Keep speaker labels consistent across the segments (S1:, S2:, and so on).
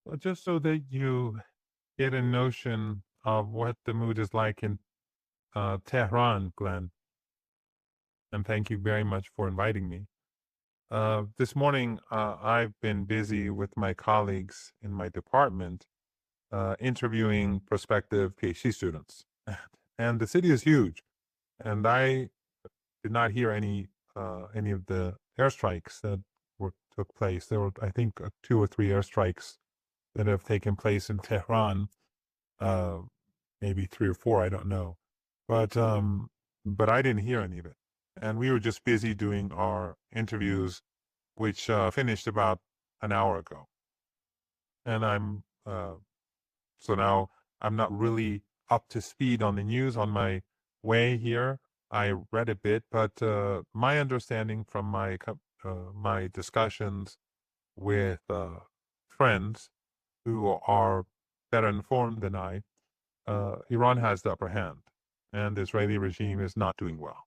S1: Well, just so that you get a notion of what the mood is like in Tehran, Glenn, and thank you very much for inviting me. This morning, I've been busy with my colleagues in my department interviewing prospective PhD students. And the city is huge, and I did not hear any of the airstrikes that took place. There were, I think, two or three airstrikes that have taken place in Tehran, uh, maybe three or four, I don't know. But but I didn't hear any of it. And we were just busy doing our interviews, which finished about an hour ago. And so now I'm not really up to speed on the news on my way here. I read a bit, but my understanding from my discussions with friends who are better informed than I, Iran has the upper hand, and the Israeli regime is not doing well.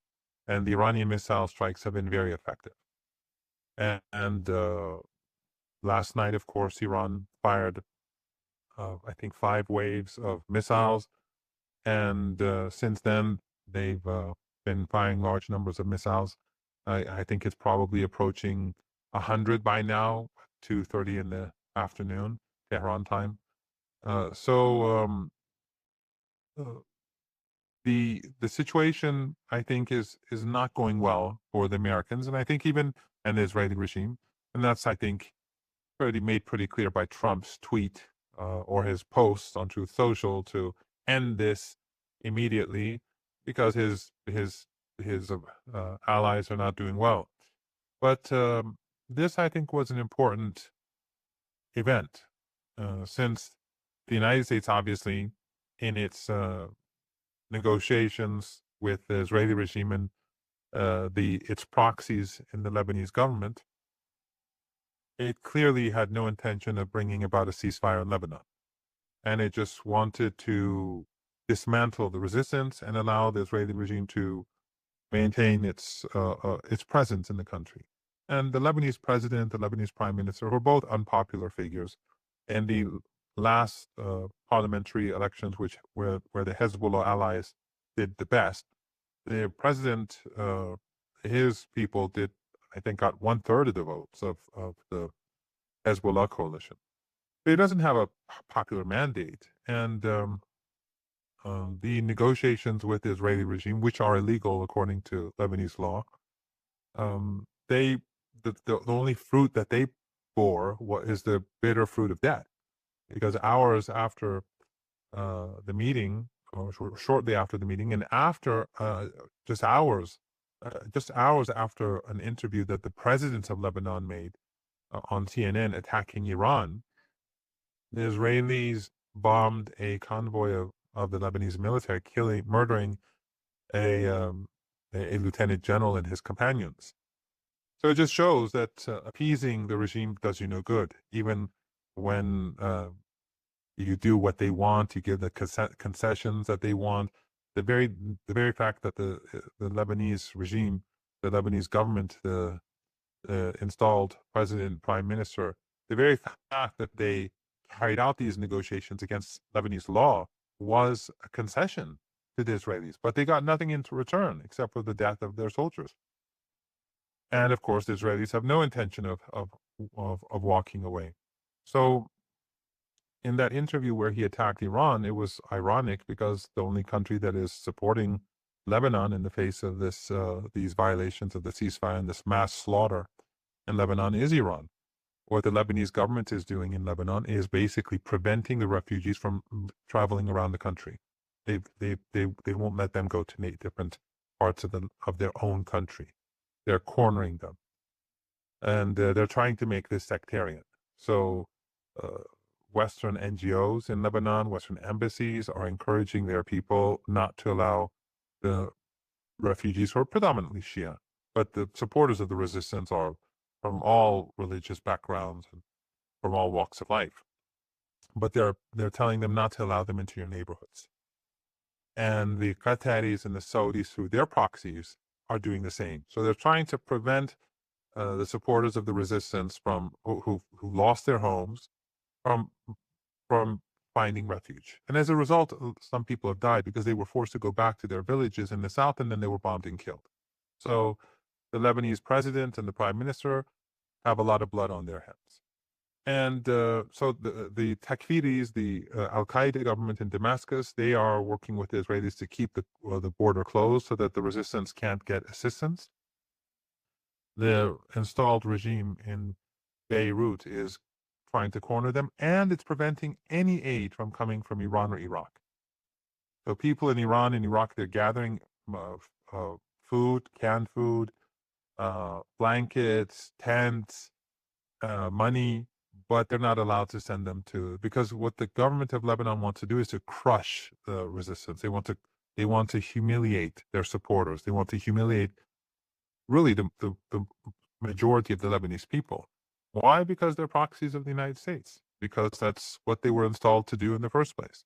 S1: And the Iranian missile strikes have been very effective. And last night, of course, Iran fired, I think, 5 waves of missiles. And since then, they've been firing large numbers of missiles. I think it's probably approaching 100 by now, 2:30 in the afternoon, Tehran time. So the situation, I think, is not going well for the Americans, and I think even and the Israeli regime, and that's, I think, pretty clear by Trump's tweet or his posts on Truth Social to end this immediately because his allies are not doing well. But this, I think, was an important event since the United States, obviously, in its negotiations with the Israeli regime and its proxies in the Lebanese government, it clearly had no intention of bringing about a ceasefire in Lebanon, and it just wanted to dismantle the resistance and allow the Israeli regime to maintain its presence in the country. And the Lebanese president, the Lebanese prime minister, were both unpopular figures. In the last parliamentary elections, where the Hezbollah allies did the best, the president, his people did, I think, got 1/3 of the votes of the Hezbollah coalition. But it doesn't have a popular mandate, and the negotiations with the Israeli regime, which are illegal according to Lebanese law, they the only fruit that they bore is the bitter fruit of death, because hours after the meeting, or shortly after the meeting, and after just hours after an interview that the president of Lebanon made on CNN attacking Iran, the Israelis bombed a convoy of the Lebanese military, murdering a, um, a lieutenant general and his companions. So it just shows that appeasing the regime does you no good, even when you do what they want, you give the concessions that they want. The very fact that the Lebanese regime, the Lebanese government, the installed president, prime minister, the very fact that they carried out these negotiations against Lebanese law was a concession to the Israelis, but they got nothing in return except for the death of their soldiers. And of course, the Israelis have no intention of walking away. So in that interview where he attacked Iran, it was ironic because the only country that is supporting Lebanon in the face of these violations of the ceasefire and this mass slaughter in Lebanon is Iran. What the Lebanese government is doing in Lebanon is basically preventing the refugees from traveling around the country. They won't let them go to different parts of their own country. They're cornering them, and they're trying to make this sectarian. So uh, Western NGOs in Lebanon, Western embassies are encouraging their people not to allow the refugees, who are predominantly Shia, but the supporters of the resistance are from all religious backgrounds and from all walks of life. But they're telling them not to allow them into your neighborhoods. And the Qataris and the Saudis, through their proxies, are doing the same. So they're trying to prevent the supporters of the resistance from who lost their homes from from finding refuge. And as a result, some people have died because they were forced to go back to their villages in the south, and then they were bombed and killed. So the Lebanese president and the prime minister have a lot of blood on their hands. And so the Takfiris, the Al-Qaeda government in Damascus, they are working with the Israelis to keep the border closed so that the resistance can't get assistance. The installed regime in Beirut is trying to corner them, and it's preventing any aid from coming from Iran or Iraq. So people in Iran and Iraq, they're gathering food, canned food, blankets, tents, money, but they're not allowed to send them because what the government of Lebanon wants to do is to crush the resistance. They want to humiliate their supporters. They want to humiliate really the majority of the Lebanese people. Why? Because they're proxies of the United States, because that's what they were installed to do in the first place.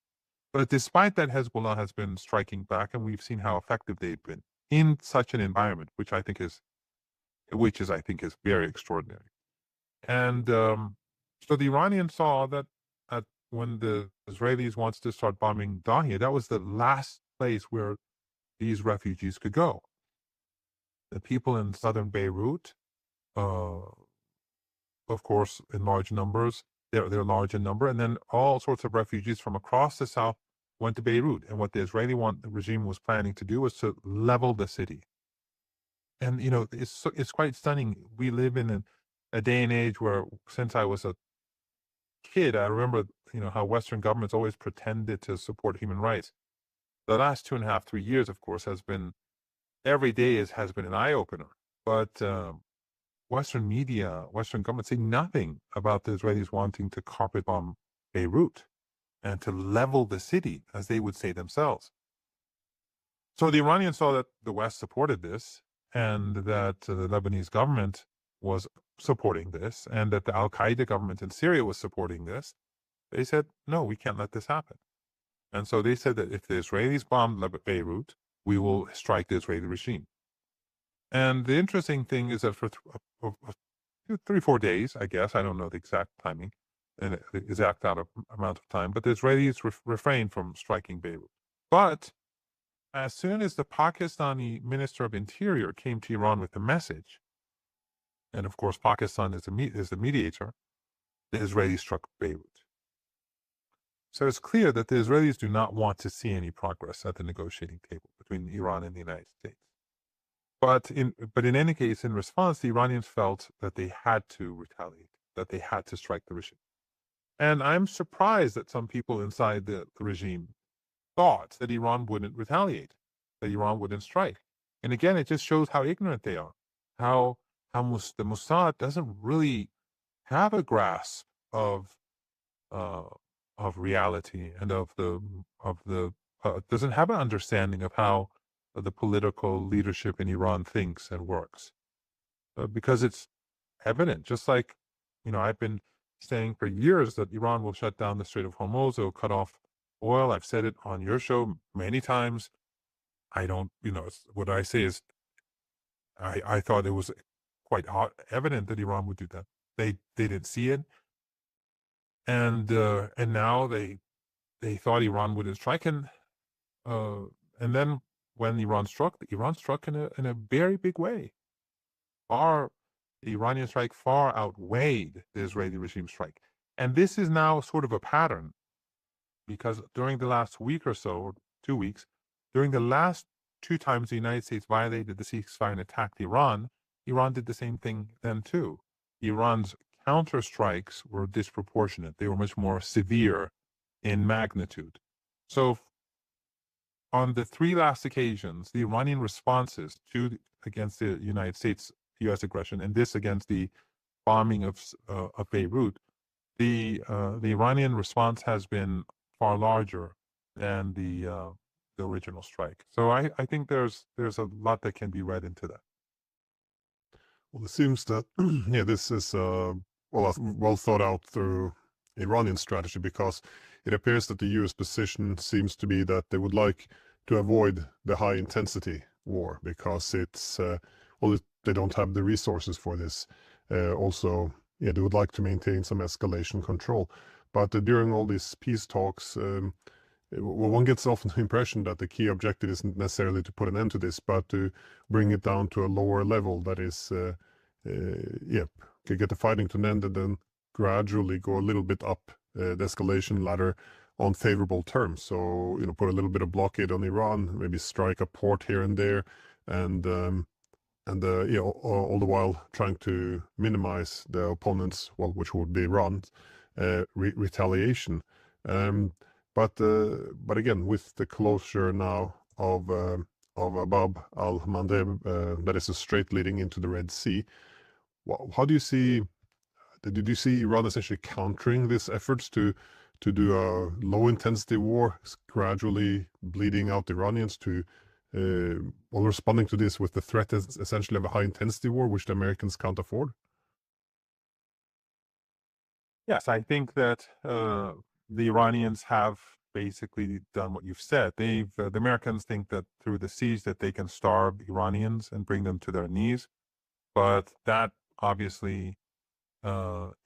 S1: But despite that, Hezbollah has been striking back, and we've seen how effective they've been in such an environment, which I think is very extraordinary. And so the Iranians saw that when the Israelis wants to start bombing Dahia, that was the last place where these refugees could go. The people in southern Beirut, of course, in large numbers, they're large in number, and then all sorts of refugees from across the south went to Beirut. And what the Israeli regime was planning to do was to level the city. And it's quite stunning. We live in a day and age where, since I was a kid, I remember how Western governments always pretended to support human rights. The last 2.5, 3 years, of course, every day has been an eye opener. But Western media, Western governments say nothing about the Israelis wanting to carpet bomb Beirut and to level the city, as they would say themselves. So the Iranians saw that the West supported this, and that the Lebanese government was supporting this, and that the Al-Qaeda government in Syria was supporting this. They said, no, we can't let this happen. And so they said that if the Israelis bomb Beirut, we will strike the Israeli regime. And the interesting thing is that for 3-4 days, I guess, I don't know the exact timing and the exact amount of time, but the Israelis refrained from striking Beirut. But as soon as the Pakistani Minister of Interior came to Iran with the message, and of course Pakistan is the mediator, the Israelis struck Beirut. So it's clear that the Israelis do not want to see any progress at the negotiating table between Iran and the United States. But in any case, in response, the Iranians felt that they had to retaliate, that they had to strike the regime. And I'm surprised that some people inside the regime thought that Iran wouldn't retaliate, that Iran wouldn't strike. And again, it just shows how ignorant they are, how the Mossad doesn't really have a grasp of reality and doesn't have an understanding of how the political leadership in Iran thinks and works, because it's evident. Just like I've been saying for years that Iran will shut down the Strait of Hormuz, it will cut off oil. I've said it on your show many times. I don't, what I say is, I thought it was quite evident that Iran would do that. They didn't see it, and now they thought Iran wouldn't strike, and then when Iran struck in a very big way. The Iranian strike far outweighed the Israeli regime strike. And this is now sort of a pattern, because during the last week or so, or 2 weeks, during the last 2 times the United States violated the ceasefire and attacked Iran, Iran did the same thing then too. Iran's counterstrikes were disproportionate. They were much more severe in magnitude. So on the 3 last occasions, the Iranian responses against the United States U.S. aggression, and this against the bombing of Beirut, the Iranian response has been far larger than the original strike. So I think there's a lot that can be read into that.
S2: Well, it seems that this is well thought out through Iranian strategy, because it appears that the U.S. position seems to be that they would like to avoid the high intensity war, because it's they don't have the resources for this. Also, they would like to maintain some escalation control. But during all these peace talks, well, one gets often the impression that the key objective isn't necessarily to put an end to this, but to bring it down to a lower level. That is, yeah, get the fighting to an end and then gradually go a little bit up the escalation ladder on favorable terms. So, put a little bit of blockade on Iran, maybe strike a port here and there, and all the while trying to minimize the opponents, well, which would be Iran's retaliation. But again, with the closure now of Bab al-Mandeb, that is a strait leading into the Red Sea, how do you see? Did you see Iran essentially countering these efforts to do a low intensity war, gradually bleeding out the Iranians to while responding to this with the threat essentially of a high intensity war, which the Americans can't afford?
S1: Yes, I think that the Iranians have basically done what you've said. The Americans think that through the siege that they can starve Iranians and bring them to their knees, but that obviously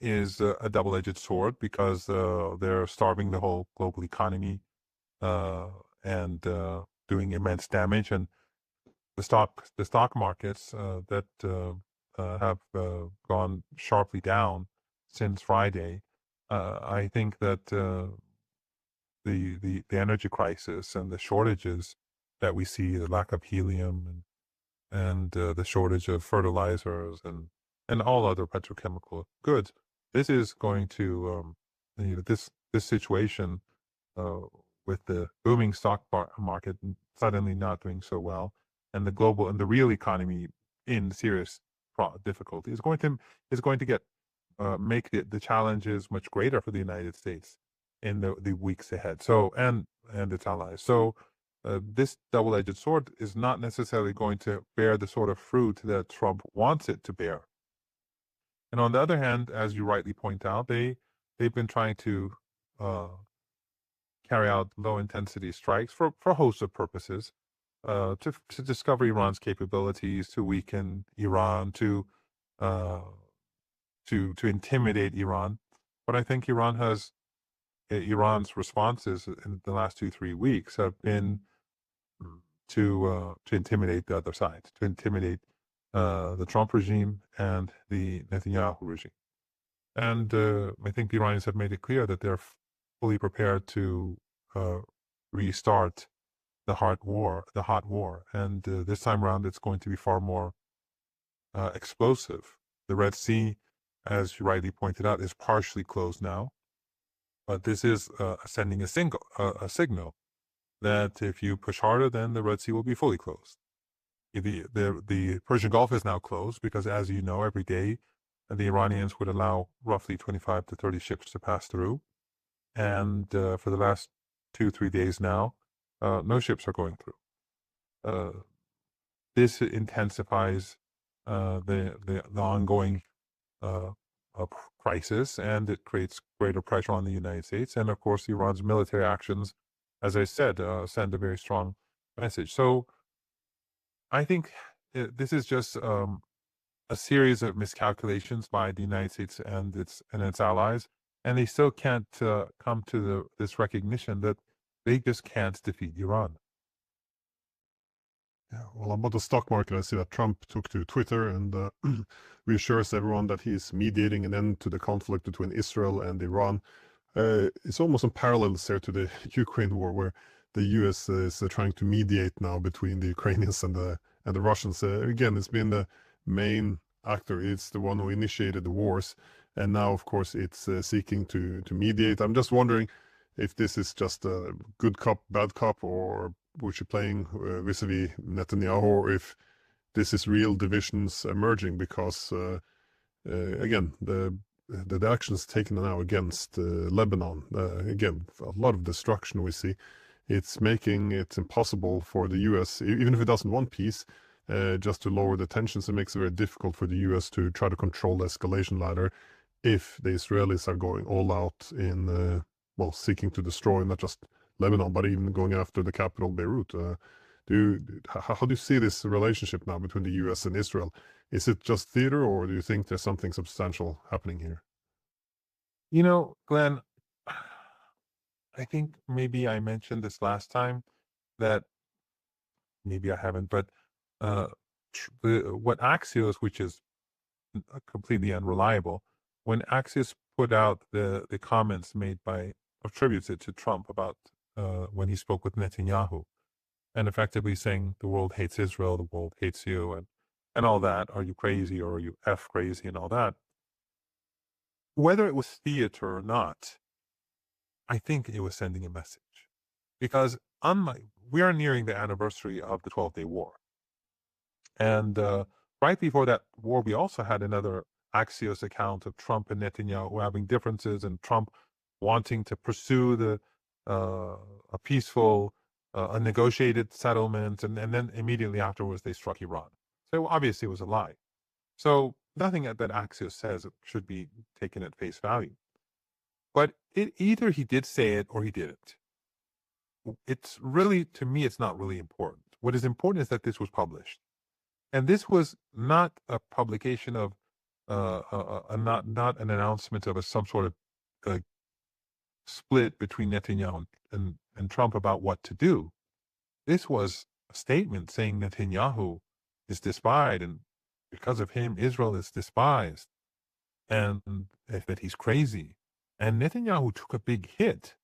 S1: is a double-edged sword because they're starving the whole global economy and doing immense damage. And the stock markets that have gone sharply down since Friday. I think that the energy crisis and the shortages that we see, the lack of helium and the shortage of fertilizers and all other petrochemical goods, this is going to this situation uh, with the booming stock market suddenly not doing so well, and the global and the real economy in serious difficulty is going to get make the challenges much greater for the United States in the weeks ahead. So and its allies. So this double-edged sword is not necessarily going to bear the sort of fruit that Trump wants it to bear. And on the other hand, as you rightly point out, they've been trying to carry out low-intensity strikes for a host of purposes, to discover Iran's capabilities, to weaken Iran, uh, to intimidate Iran. But I think Iran's responses in the last 2-3 weeks have been to intimidate the other side, to intimidate the Trump regime and the Netanyahu regime. And I think the Iranians have made it clear that they're fully prepared to restart the hot war. And this time around, it's going to be far more explosive. The Red Sea, as you rightly pointed out, is partially closed now. But this is sending a signal that if you push harder, then the Red Sea will be fully closed. The Persian Gulf is now closed because, as you know, every day the Iranians would allow roughly 25 to 30 ships to pass through. And for the last 2-3 days now, no ships are going through. This intensifies the ongoing crisis, and it creates greater pressure on the United States. And of course, Iran's military actions, as I said, send a very strong message. So I think this is just a series of miscalculations by the United States and its allies, and they still can't come to this recognition that they just can't defeat Iran.
S2: Yeah, well, about the stock market, I see that Trump took to Twitter and reassures everyone that he's mediating an end to the conflict between Israel and Iran. It's almost in parallels there to the Ukraine war, where the U.S. is trying to mediate now between the Ukrainians and the Russians. Again, it's been the main actor. It's the one who initiated the wars, and now, of course, it's seeking to mediate. I'm just wondering if this is just a good cop, bad cop, or which are playing vis-a-vis Netanyahu, or if this is real divisions emerging, because again, the actions taken now against Lebanon, again, a lot of destruction we see. It's making it impossible for the U.S., even if it doesn't want peace, just to lower the tensions. It makes it very difficult for the U.S. to try to control the escalation ladder if the Israelis are going all out in, well, seeking to destroy not just Lebanon, but even going after the capital, Beirut. How do you see this relationship now between the U.S. and Israel? Is it just theater, or do you think there's something substantial happening here?
S1: Glenn, I think maybe I mentioned this last time that maybe I haven't, but uh, what Axios, which is completely unreliable, when Axios put out the comments made by attributed to Trump about when he spoke with Netanyahu and effectively saying the world hates Israel, the world hates you, and all that. Are you crazy or are you f crazy and all that? Whether it was theater or not, I think it was sending a message because unlike we are nearing the anniversary of the 12-Day War. And right before that war, we also had another Axios account of Trump and Netanyahu having differences, and Trump wanting to pursue a peaceful, a negotiated settlement, and then immediately afterwards they struck Iran. So obviously it was a lie. So nothing that Axios says should be taken at face value. But either he did say it or he didn't. It's really, to me, it's not really important. What is important is that this was published. And this was not a publication of not an announcement of some sort of uh, split between Netanyahu and Trump about what to do. This was a statement saying Netanyahu is despised, and because of him, Israel is despised, and that he's crazy. And Netanyahu took a big hit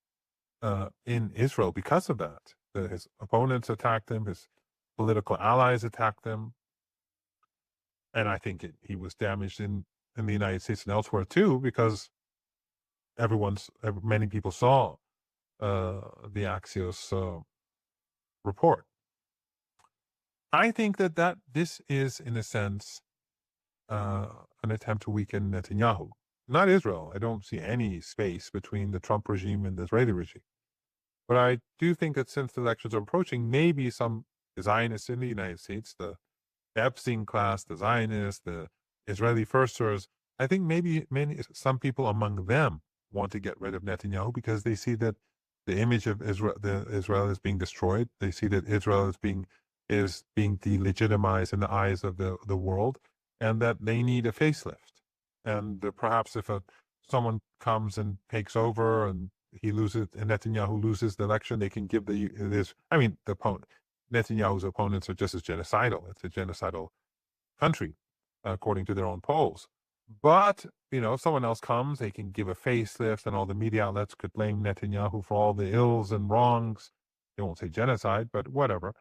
S1: in Israel because of that. His opponents attacked him, his political allies attacked him, and I think he was damaged in the United States and elsewhere too, because many people saw the Axios report. I think that this is, in a sense, an attempt to weaken Netanyahu, not Israel. I don't see any space between the Trump regime and the Israeli regime. But I do think that since the elections are approaching, maybe some Zionists in the United States, the Epstein class, the Zionists, the Israeli firsters, I think maybe some people among them want to get rid of Netanyahu because they see that the image of Israel is being destroyed. They see that Israel is being delegitimized in the eyes of the world, and that they need a facelift. And perhaps if someone comes and takes over and Netanyahu loses the election, they can give the opponent. Netanyahu's opponents are just as genocidal. It's a genocidal country, according to their own polls. But, if someone else comes, they can give a facelift, and all the media outlets could blame Netanyahu for all the ills and wrongs. They won't say genocide, but whatever.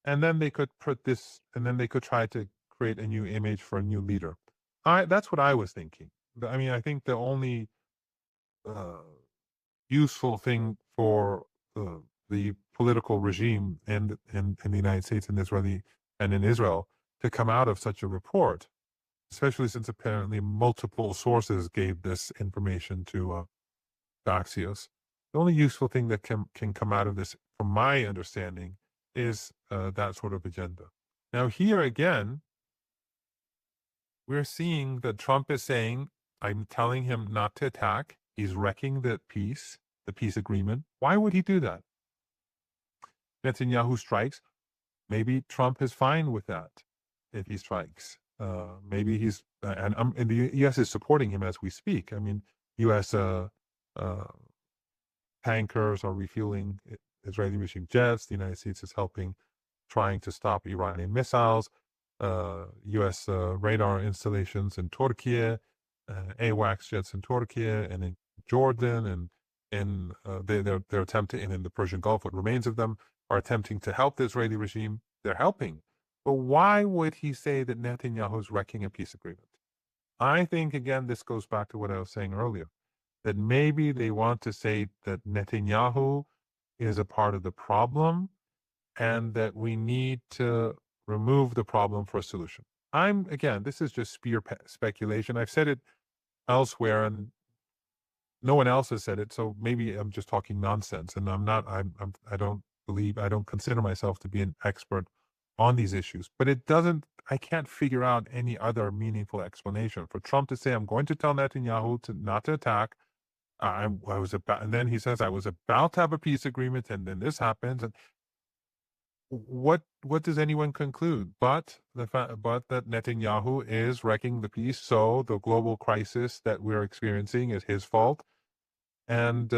S1: And then they could try to create a new image for a new leader. That's what I was thinking. I think the only useful thing for the political regime in the United States and in Israel to come out of such a report, especially since apparently multiple sources gave this information to Axios. The only useful thing that can come out of this, from my understanding, is that sort of agenda. Now, here again, we're seeing that Trump is saying, I'm telling him not to attack. He's wrecking the peace agreement. Why would he do that? Netanyahu strikes. Maybe Trump is fine with that if he strikes. Maybe he's, and the U.S. is supporting him as we speak. U.S. Tankers are refueling Israeli regime jets. The United States is trying to stop Iranian missiles. U.S. Radar installations in Turkey, AWACS jets in Turkey and in Jordan, and they're attempting, and in the Persian Gulf, what remains of them are attempting to help the Israeli regime. They're helping. But why would he say that Netanyahu is wrecking a peace agreement? I think, again, this goes back to what I was saying earlier, that maybe they want to say that Netanyahu is a part of the problem and that we need to remove the problem for a solution. Again, this is just speculation. I've said it elsewhere and no one else has said it, so maybe I'm just talking nonsense. And I don't consider myself to be an expert on these issues. But I can't figure out any other meaningful explanation for Trump to say, I'm going to tell Netanyahu not to attack. And then he says, I was about to have a peace agreement, and then this happens. And what does anyone conclude but that Netanyahu is wrecking the peace? So the global crisis that we're experiencing is his fault. And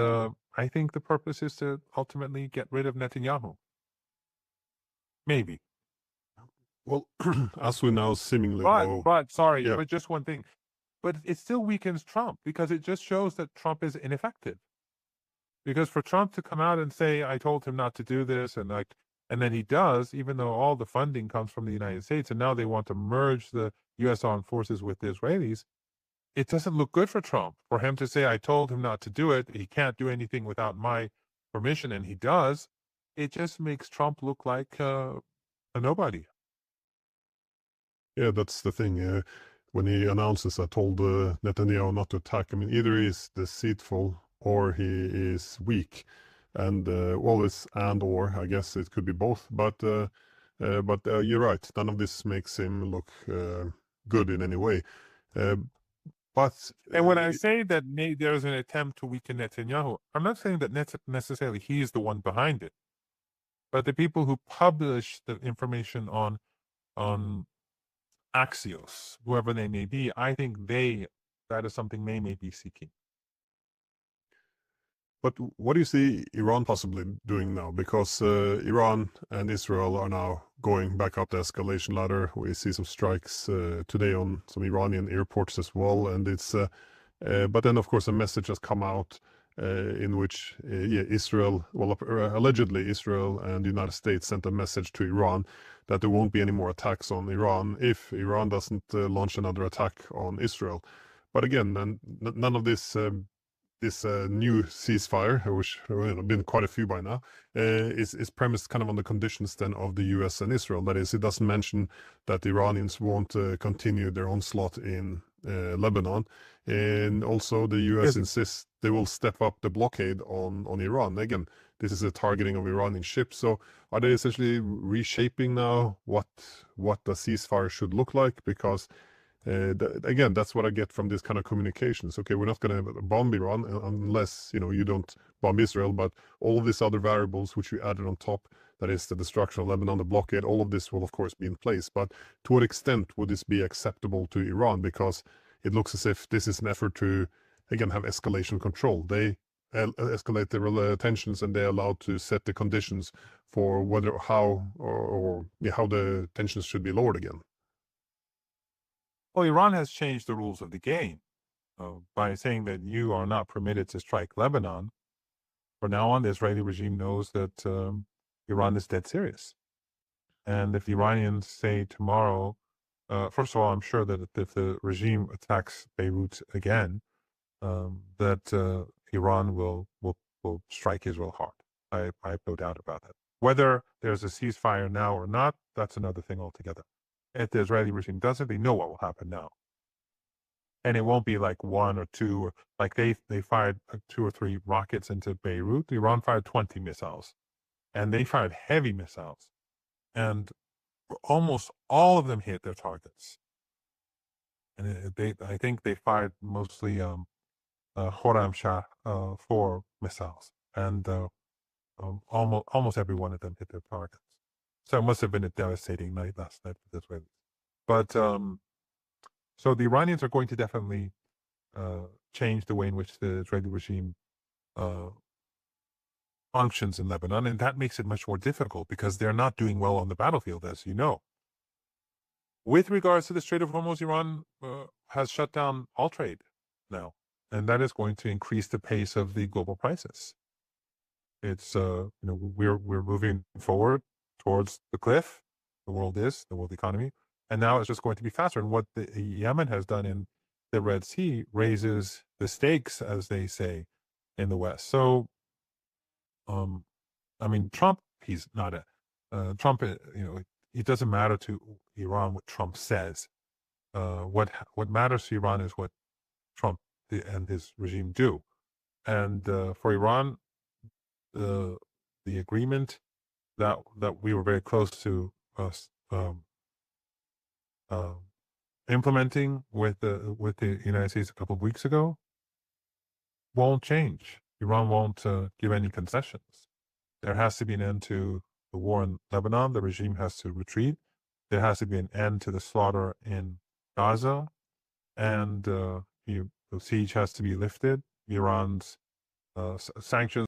S1: I think the purpose is to ultimately get rid of Netanyahu. Maybe.
S2: Well, as we now seemingly know,
S1: But sorry,
S2: yeah,
S1: but just one thing. But it still weakens Trump because it just shows that Trump is ineffective. Because for Trump to come out and say, I told him not to do this, and then he does, even though all the funding comes from the United States, and now they want to merge the U.S. armed forces with the Israelis, it doesn't look good for Trump. For him to say, I told him not to do it, he can't do anything without my permission, and he does, it just makes Trump look like a nobody.
S2: yeah, that's the thing. When he announces, I told Netanyahu not to attack. I mean, either he's deceitful or he is weak, and well, it's and or. I guess it could be both. But you're right. None of this makes him look good in any way. Uh, but
S1: And when I say that there's an attempt to weaken Netanyahu, I'm not saying that necessarily he's the one behind it, but the people who publish the information on Axios, whoever they may be, I think that is something they may be seeking.
S2: But what do you see Iran possibly doing now? Because Iran and Israel are now going back up the escalation ladder. We see some strikes today on some Iranian airports as well, and it's. But then, of course, a message has come out in which, yeah, Israel, well, allegedly Israel and the United States sent a message to Iran that there won't be any more attacks on Iran if Iran doesn't launch another attack on Israel. But again, none of this new ceasefire, which been quite a few by now, is premised kind of on the conditions then of the U.S. and Israel. That is, it doesn't mention that the Iranians won't continue their onslaught in Lebanon, and also the U.S. insists they will step up the blockade on Iran. Again, this is a targeting of Iranian ships. So are they essentially reshaping now what the ceasefire should look like? Because again, that's what I get from this kind of communications. Okay, we're not going to bomb Iran unless you don't bomb Israel, but all of these other variables which we added on top, that is the destruction of Lebanon, the blockade, all of this will of course be in place. But to what extent would this be acceptable to Iran? Because it looks as if this is an effort to again have escalation control. They escalate their tensions and they're allowed to set the conditions for whether how how the tensions should be lowered again.
S1: Well, Iran has changed the rules of the game by saying that you are not permitted to strike Lebanon. From now on, the Israeli regime knows that Iran is dead serious. And if the Iranians say tomorrow, first of all, I'm sure that if the regime attacks Beirut again, that Iran will strike Israel hard. I have no doubt about that. Whether there's a ceasefire now or not, that's another thing altogether. If the Israeli regime does it, they know what will happen now. And it won't be like one or two, or like they fired 2 or 3 rockets into Beirut. Iran fired 20 missiles, and they fired heavy missiles, and almost all of them hit their targets. And I think they fired mostly Khorram Shah 4 missiles, and almost every one of them hit their targets. So it must have been a devastating night last night for the Israelis. But so the Iranians are going to definitely change the way in which the Israeli regime functions in Lebanon, and that makes it much more difficult because they're not doing well on the battlefield, as you know. With regards to the Strait of Hormuz, Iran has shut down all trade now, and that is going to increase the pace of the global crisis. It's we're moving forward towards the cliff. The world economy, and now it's just going to be faster. And what the Yemen has done in the Red Sea raises the stakes, as they say, in the West. So, I mean, Trump, he's not Trump. It doesn't matter to Iran what Trump says. What matters to Iran is what Trump and his regime do. And for Iran, the agreement that we were very close to implementing with the United States a couple of weeks ago won't change. Iran won't give any concessions. There has to be an end to the war in Lebanon. The regime has to retreat. There has to be an end to the slaughter in Gaza, and the siege has to be lifted. Iran's sanctions